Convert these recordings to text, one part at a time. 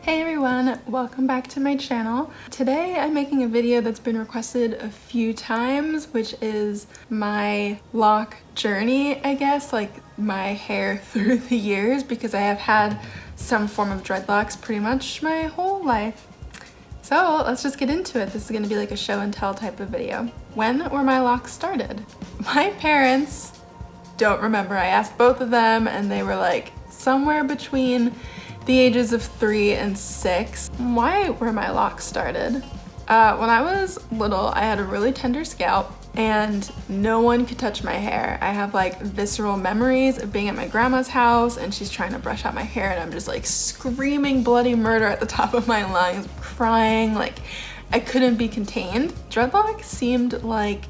Hey everyone, welcome back to my channel. Today I'm making a video that's been requested a few times, which is my lock journey, I guess, like my hair through the years, because I have had some form of dreadlocks pretty much my whole life. So let's just get into it. This is gonna be like a show and tell type of video. When were my locks started? My parents don't remember. I asked both of them and they were like somewhere between the ages of 3 and 6. Why were my locks started? When I was little, I had a really tender scalp and no one could touch my hair. I have like visceral memories of being at my grandma's house and she's trying to brush out my hair and I'm just like screaming bloody murder at the top of my lungs, crying, like I couldn't be contained. Dreadlocks seemed like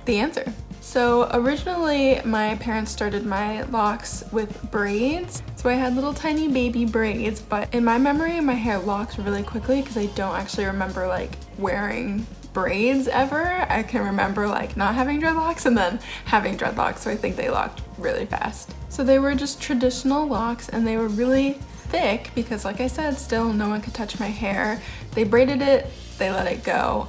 the answer. So originally my parents started my locks with braids. So I had little tiny baby braids, but in my memory, my hair locked really quickly because I don't actually remember like wearing braids ever. I can remember like not having dreadlocks and then having dreadlocks. So I think they locked really fast. So they were just traditional locks and they were really thick because like I said, still no one could touch my hair. They braided it, they let it go.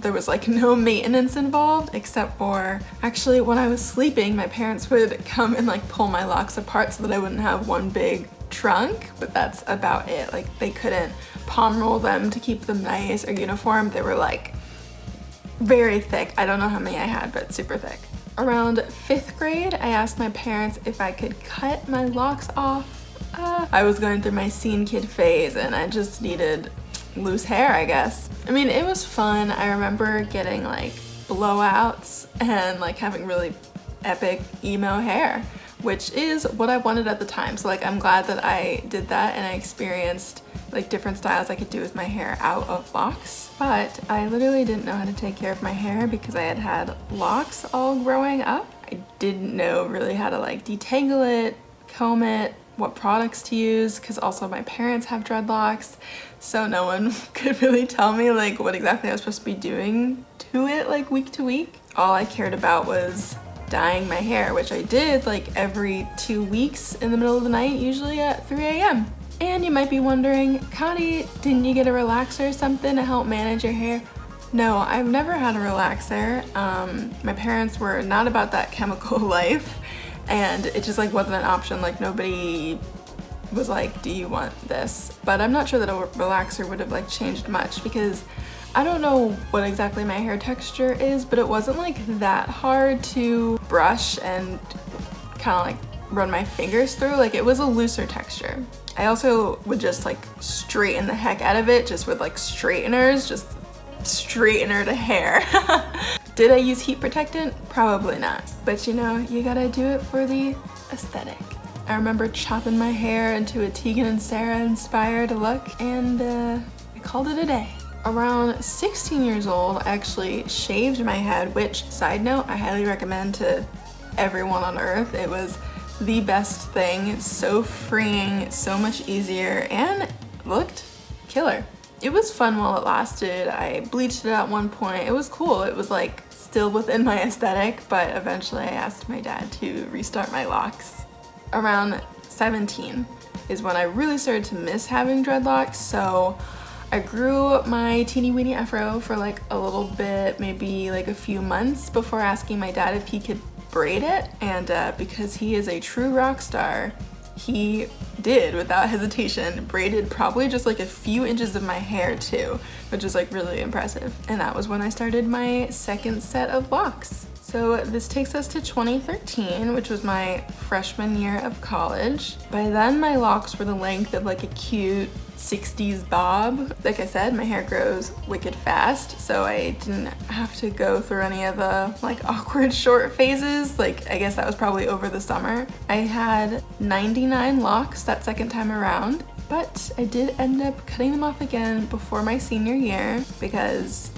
There was like no maintenance involved except for actually when I was sleeping, my parents would come and like pull my locks apart so that I wouldn't have one big trunk, but that's about it. Like they couldn't palm roll them to keep them nice or uniform. They were like very thick. I don't know how many I had, but super thick. Around 5th grade, I asked my parents if I could cut my locks off. I was going through my scene kid phase and I just needed loose hair, I guess. I mean, it was fun. I remember getting like blowouts and like having really epic emo hair, which is what I wanted at the time. So like I'm glad that I did that and I experienced like different styles I could do with my hair out of locks. But I literally didn't know how to take care of my hair because I had had locks all growing up. I didn't know really how to like detangle it, comb it, what products to use, because also my parents have dreadlocks, so no one could really tell me like what exactly I was supposed to be doing to it like week to week. All I cared about was dyeing my hair, which I did like every 2 weeks in the middle of the night, usually at 3 a.m. And you might be wondering, Cody, didn't you get a relaxer or something to help manage your hair? No, I've never had a relaxer. My parents were not about that chemical life. And it just like wasn't an option. Like nobody was like, do you want this? But I'm not sure that a relaxer would have like changed much because I don't know what exactly my hair texture is, but it wasn't like that hard to brush and kind of like run my fingers through. Like it was a looser texture. I also would just like straighten the heck out of it just with like straighteners, just straightener to hair. Did I use heat protectant? Probably not. But you know, you gotta do it for the aesthetic. I remember chopping my hair into a Tegan and Sarah inspired look and I called it a day. Around 16 years old, I actually shaved my head, which, side note, I highly recommend to everyone on earth. It was the best thing, so freeing, so much easier, and looked killer. It was fun while it lasted. I bleached it at one point. It was cool. It was like still within my aesthetic, but eventually I asked my dad to restart my locks. Around 17 is when I really started to miss having dreadlocks, so I grew my teeny weeny afro for like a little bit, maybe like a few months before asking my dad if he could braid it, and because he is a true rock star, he did without hesitation, braided probably just like a few inches of my hair too, which is like really impressive. And that was when I started my second set of locks. So this takes us to 2013, which was my freshman year of college. By then my locks were the length of like a cute 60s bob. Like I said, my hair grows wicked fast, so I didn't have to go through any of the like awkward short phases. Like I guess that was probably over the summer. I had 99 locks that second time around, but I did end up cutting them off again before my senior year because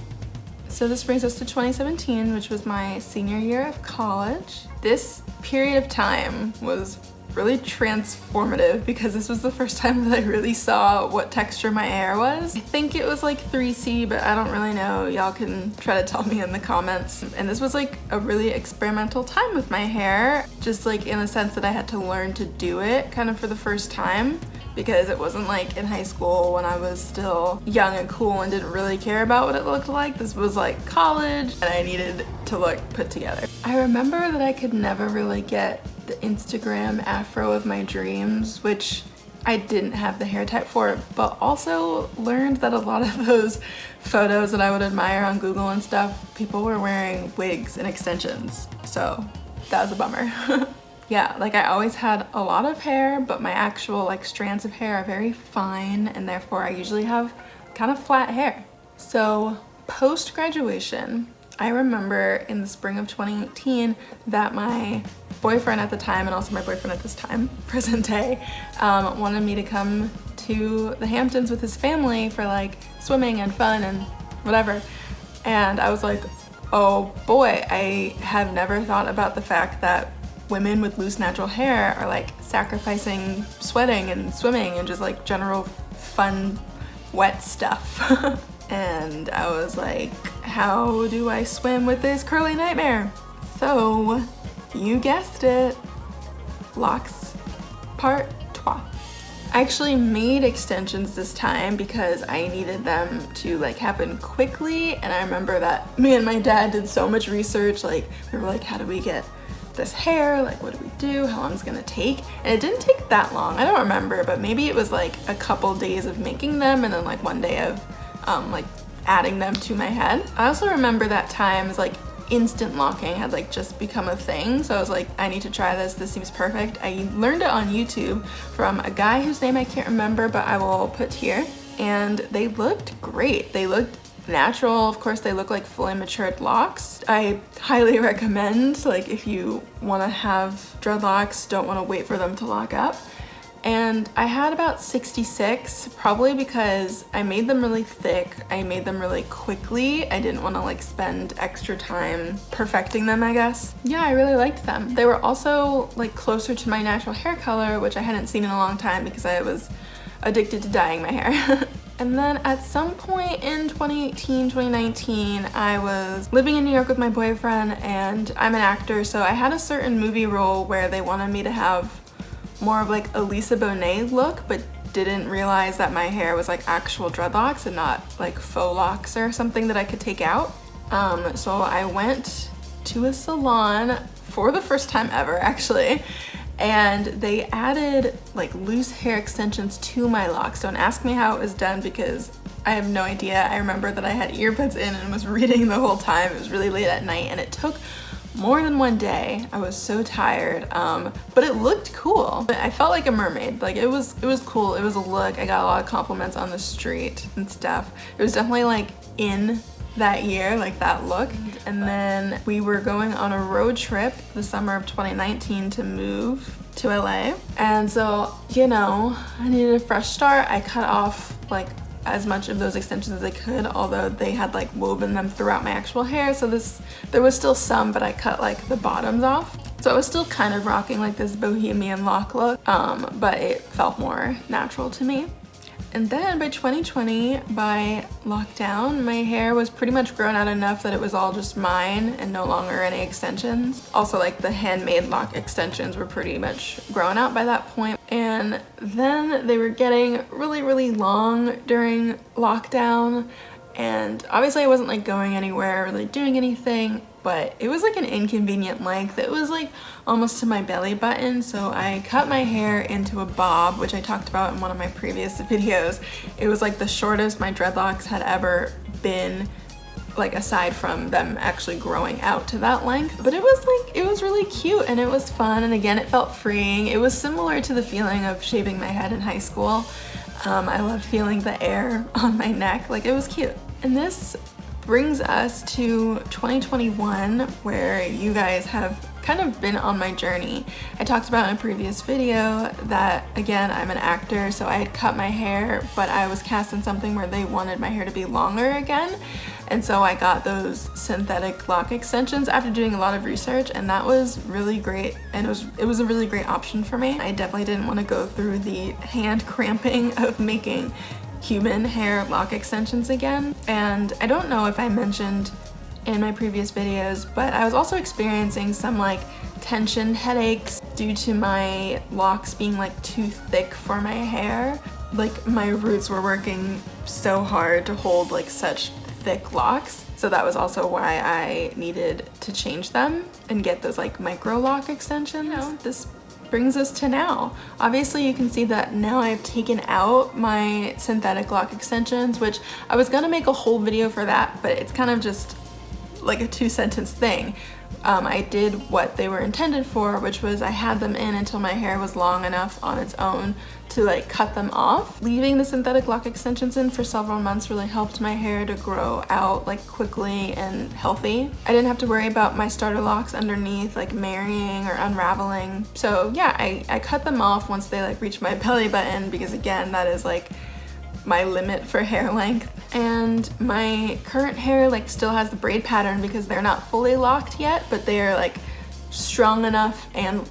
so this brings us to 2017, which was my senior year of college. This period of time was really transformative because this was the first time that I really saw what texture my hair was. I think it was like 3C, but I don't really know. Y'all can try to tell me in the comments. And this was like a really experimental time with my hair, just like in the sense that I had to learn to do it kind of for the first time, because it wasn't like in high school when I was still young and cool and didn't really care about what it looked like. This was like college and I needed to look put together. I remember that I could never really get the Instagram afro of my dreams, which I didn't have the hair type for, but also learned that a lot of those photos that I would admire on Google and stuff, people were wearing wigs and extensions. So that was a bummer. Yeah, like I always had a lot of hair, but my actual like strands of hair are very fine, and therefore I usually have kind of flat hair. So post-graduation, I remember in the spring of 2018 that my boyfriend at the time, and also my boyfriend at this time, present day, wanted me to come to the Hamptons with his family for like swimming and fun and whatever. And I was like, oh boy, I have never thought about the fact that women with loose natural hair are like sacrificing sweating and swimming and just like general fun wet stuff. And I was like, how do I swim with this curly nightmare? So you guessed it, Locs Part 2. I actually made extensions this time because I needed them to like happen quickly, and I remember that me and my dad did so much research. Like we were like, how do we get this hair, like what do we do, how long is it gonna take? And it didn't take that long. I don't remember, but maybe it was like a couple days of making them and then like one day of like adding them to my head. I also remember that times like instant locking had like just become a thing, so I was like, I need to try this seems perfect. I learned it on YouTube from a guy whose name I can't remember, but I will put here, and they looked great. They looked natural. Of course, they look like fully matured locks. I highly recommend, like if you want to have dreadlocks, don't want to wait for them to lock up. And I had about 66, probably because I made them really thick. I made them really quickly. I didn't want to like spend extra time perfecting them, I guess. Yeah, I really liked them. They were also like closer to my natural hair color, which I hadn't seen in a long time because I was addicted to dyeing my hair. And then at some point in 2018, 2019, I was living in New York with my boyfriend, and I'm an actor, so I had a certain movie role where they wanted me to have more of like a Lisa Bonet look, but didn't realize that my hair was like actual dreadlocks and not like faux locks or something that I could take out. So I went to a salon for the first time ever, actually, and they added like loose hair extensions to my locks. Don't ask me how it was done because I have no idea. I remember that I had earbuds in and was reading the whole time. It was really late at night and it took more than one day. I was so tired, but it looked cool. I felt like a mermaid. Like it was cool. It was a look. I got a lot of compliments on the street and stuff. It was definitely like in that year, like that look. And then we were going on a road trip the summer of 2019 to move to LA. And so, you know, I needed a fresh start. I cut off like as much of those extensions as I could, although they had like woven them throughout my actual hair. So there was still some, but I cut like the bottoms off. So I was still kind of rocking like this bohemian lock look, but it felt more natural to me. And then by 2020, by lockdown, my hair was pretty much grown out enough that it was all just mine and no longer any extensions. Also, like the handmade lock extensions were pretty much grown out by that point. And then they were getting really, really long during lockdown. And obviously I wasn't like going anywhere, really doing anything, but it was like an inconvenient length. It was like almost to my belly button. So I cut my hair into a bob, which I talked about in one of my previous videos. It was like the shortest my dreadlocks had ever been, like aside from them actually growing out to that length. But it was really cute and it was fun. And again, it felt freeing. It was similar to the feeling of shaving my head in high school. I loved feeling the air on my neck. Like it was cute. And this brings us to 2021, where you guys have kind of been on my journey. I talked about in a previous video that, again, I'm an actor, so I had cut my hair, but I was cast in something where they wanted my hair to be longer again. And so I got those synthetic lock extensions after doing a lot of research, and that was really great, and it was a really great option for me. I definitely didn't want to go through the hand cramping of making human hair lock extensions again. And I don't know if I mentioned in my previous videos, but I was also experiencing some like tension headaches due to my locks being like too thick for my hair. Like my roots were working so hard to hold like such thick locks. So that was also why I needed to change them and get those like micro lock extensions. You know, this brings us to now. Obviously you can see that now I've taken out my synthetic lock extensions, which I was gonna make a whole video for that, but it's kind of just like a 2-sentence thing. I did what they were intended for, which was I had them in until my hair was long enough on its own to like cut them off. Leaving the synthetic lock extensions in for several months really helped my hair to grow out like quickly and healthy. I didn't have to worry about my starter locks underneath like marrying or unraveling. So yeah, I cut them off once they like reached my belly button, because again, that is like my limit for hair length. And my current hair like still has the braid pattern because they're not fully locked yet, but they are like strong enough and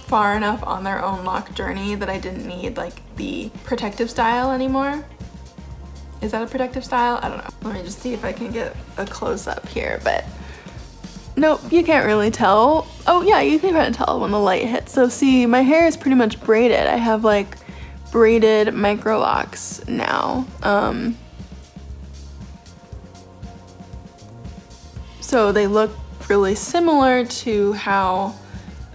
far enough on their own lock journey that I didn't need like the protective style anymore. Is that a protective style? I don't know. Let me just see if I can get a close-up here, but nope, you can't really tell. Oh yeah, you can kind of tell when the light hits. So see, my hair is pretty much braided. I have like braided micro locks now. So they look really similar to how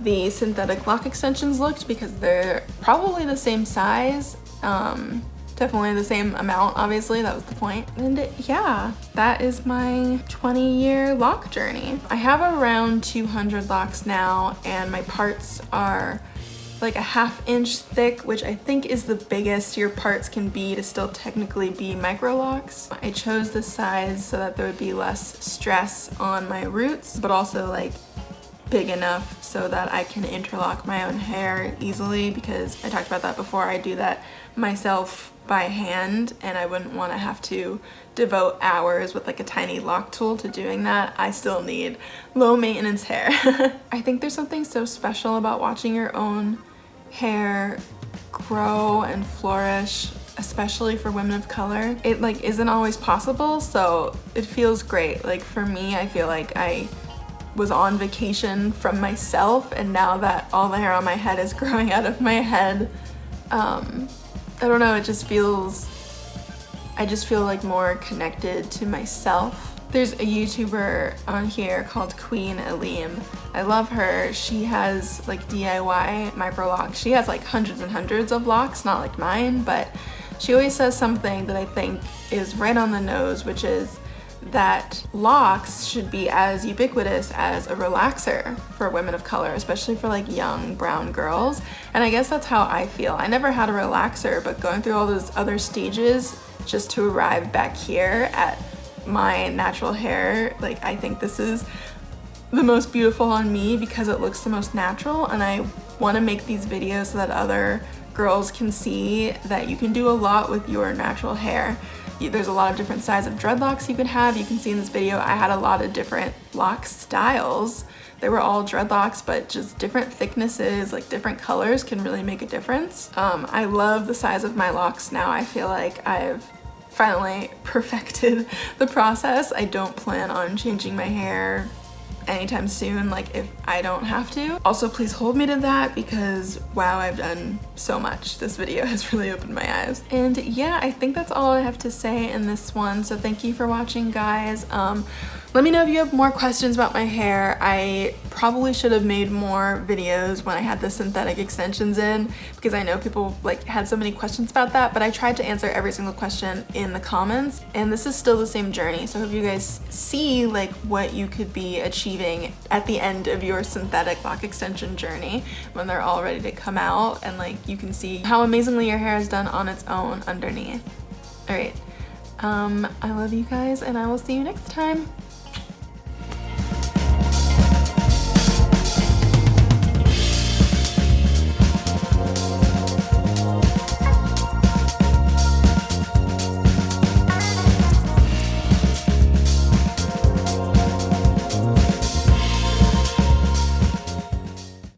the synthetic lock extensions looked, because they're probably the same size, definitely the same amount, obviously, that was the point. And yeah, that is my 20-year lock journey. I have around 200 locks now, and my parts are like a 1/2 inch thick, which I think is the biggest your parts can be to still technically be micro locks. I chose this size so that there would be less stress on my roots, but also like big enough so that I can interlock my own hair easily, because I talked about that before. I do that myself by hand, and I wouldn't want to have to devote hours with like a tiny lock tool to doing that. I still need low maintenance hair. I think there's something so special about watching your own hair grow and flourish, especially for women of color. It like isn't always possible, so it feels great. Like for me, I feel like I was on vacation from myself, and now that all the hair on my head is growing out of my head, I don't know, it just feels, I just feel like more connected to myself. There's a YouTuber on here called Queen Aleem. I love her. She has like DIY micro locks. She has like hundreds and hundreds of locks, not like mine, but she always says something that I think is right on the nose, which is that locks should be as ubiquitous as a relaxer for women of color, especially for like young brown girls. And I guess that's how I feel. I never had a relaxer, but going through all those other stages just to arrive back here at my natural hair, like I think this is the most beautiful on me because it looks the most natural, and I want to make these videos so that other girls can see that you can do a lot with your natural hair. There's a lot of different sizes of dreadlocks you can have. You can see in this video I had a lot of different lock styles. They were all dreadlocks, but just different thicknesses, like different colors can really make a difference. I love the size of my locks now. I feel like I've finally perfected the process. I don't plan on changing my hair anytime soon, like if I don't have to. Also, please hold me to that because wow, I've done so much. This video has really opened my eyes. And yeah, I think that's all I have to say in this one. So thank you for watching, guys. Let me know if you have more questions about my hair. I probably should have made more videos when I had the synthetic extensions in, because I know people like had so many questions about that, but I tried to answer every single question in the comments, and this is still the same journey. So I hope you guys see like what you could be achieving at the end of your synthetic lock extension journey when they're all ready to come out, and like you can see how amazingly your hair is done on its own underneath. All right, I love you guys, and I will see you next time.